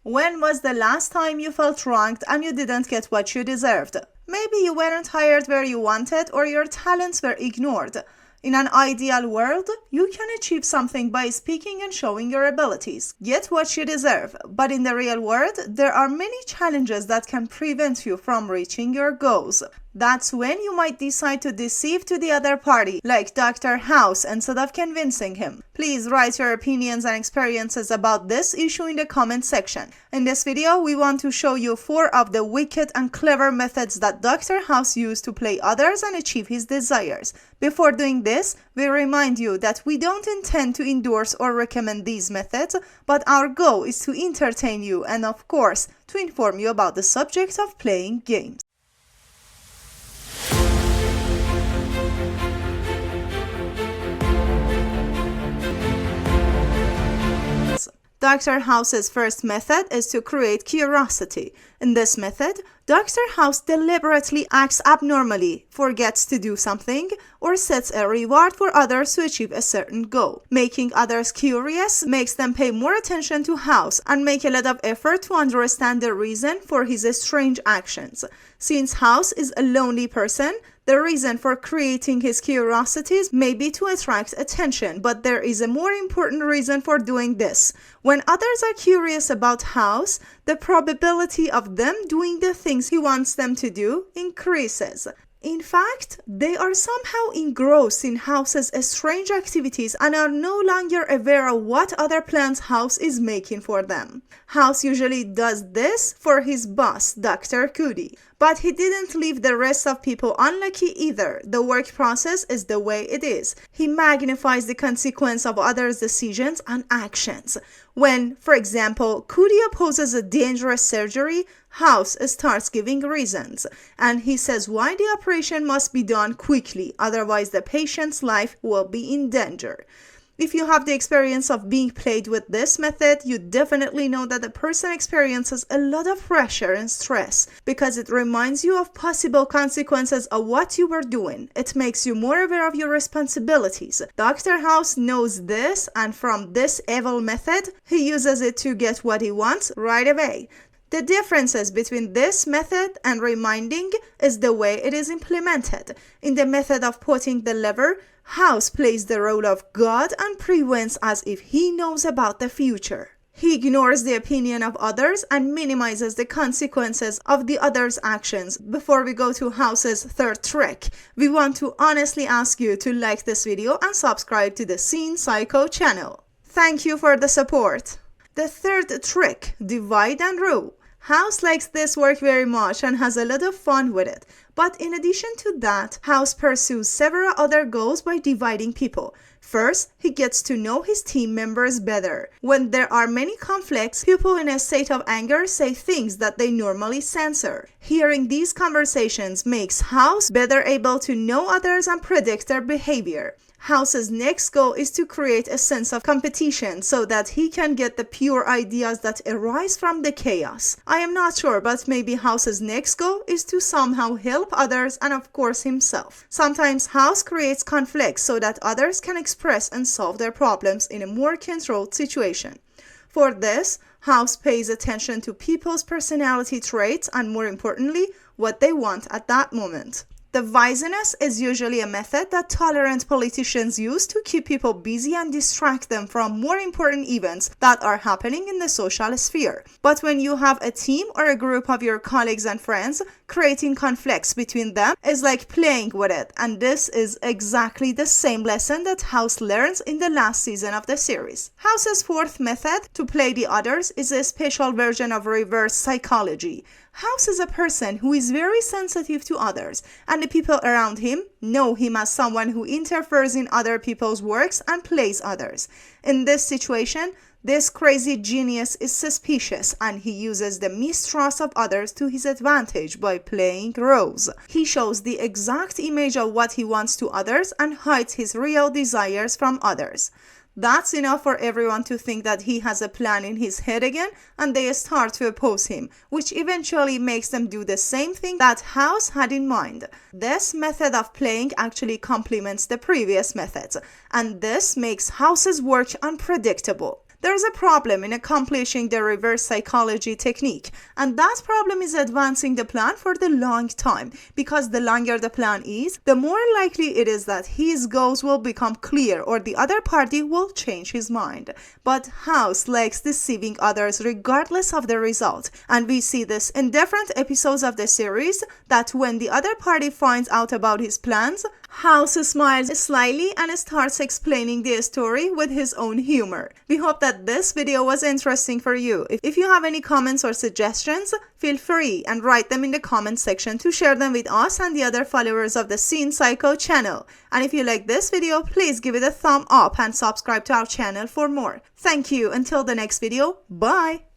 When was the last time you felt wronged and you didn't get what you deserved? Maybe you weren't hired where you wanted or your talents were ignored. In an ideal world, you can achieve something by speaking and showing your abilities. Get what you deserve. But in the real world, there are many challenges that can prevent you from reaching your goals. That's when you might decide to deceive to the other party, like Dr. House, instead of convincing him. Please write your opinions and experiences about this issue in the comment section. In this video, we want to show you 4 of the wicked and clever methods that Dr. House used to play others and achieve his desires. Before doing this, we remind you that we don't intend to endorse or recommend these methods, but our goal is to entertain you and, of course, to inform you about the subject of playing games. Dr. House's first method is to create curiosity. In this method, Dr. House deliberately acts abnormally, forgets to do something, or sets a reward for others to achieve a certain goal. Making others curious makes them pay more attention to House and make a lot of effort to understand the reason for his strange actions. Since House is a lonely person, the reason for creating his curiosities may be to attract attention, but there is a more important reason for doing this. When others are curious about House, the probability of them doing the things he wants them to do increases. In fact, they are somehow engrossed in House's strange activities and are no longer aware of what other plans House is making for them. House usually does this for his boss, Dr. Cody. But he didn't leave the rest of people unlucky either. The work process is the way it is. He magnifies the consequence of others' decisions and actions. When, for example, Cody opposes a dangerous surgery, House starts giving reasons, and he says why the operation must be done quickly, otherwise the patient's life will be in danger. If you have the experience of being played with this method, you definitely know that the person experiences a lot of pressure and stress because it reminds you of possible consequences of what you were doing. It makes you more aware of your responsibilities. Dr. House knows this, and from this evil method, he uses it to get what he wants right away. The differences between this method and reminding is the way it is implemented. In the method of putting the lever, House plays the role of God and prevents as if he knows about the future. He ignores the opinion of others and minimizes the consequences of the others' actions. Before we go to House's third trick, we want to honestly ask you to like this video and subscribe to the Scene Psycho channel. Thank you for the support. The third trick, divide and rule. House likes this work very much and has a lot of fun with it. But in addition to that, House pursues several other goals by dividing people. First, he gets to know his team members better. When there are many conflicts, people in a state of anger say things that they normally censor. Hearing these conversations makes House better able to know others and predict their behavior. House's next goal is to create a sense of competition so that he can get the pure ideas that arise from the chaos. I am not sure, but maybe House's next goal is to somehow help others and of course himself. Sometimes House creates conflicts so that others can express and solve their problems in a more controlled situation. For this, House pays attention to people's personality traits and, more importantly, what they want at that moment. Divisiveness is usually a method that tolerant politicians use to keep people busy and distract them from more important events that are happening in the social sphere. But when you have a team or a group of your colleagues and friends, creating conflicts between them is like playing with it, and this is exactly the same lesson that House learns in the last season of the series. House's fourth method, to play the others, is a special version of reverse psychology. House is a person who is very sensitive to others, and the people around him know him as someone who interferes in other people's works and plays others. In this situation, this crazy genius is suspicious, and he uses the mistrust of others to his advantage by playing roles. He shows the exact image of what he wants to others and hides his real desires from others. That's enough for everyone to think that he has a plan in his head again, and they start to oppose him, which eventually makes them do the same thing that House had in mind. This method of playing actually complements the previous methods, and this makes House's work unpredictable. There is a problem in accomplishing the reverse psychology technique, and that problem is advancing the plan for the long time, because the longer the plan is, the more likely it is that his goals will become clear or the other party will change his mind. But House likes deceiving others regardless of the result, and we see this in different episodes of the series, that when the other party finds out about his plans, House smiles slyly and starts explaining the story with his own humor. We hope that this video was interesting for you. If you have any comments or suggestions, feel free and write them in the comment section to share them with us and the other followers of the Scene Psycho channel. And if you like this video, please give it a thumb up and subscribe to our channel for more. Thank you. Until the next video, bye!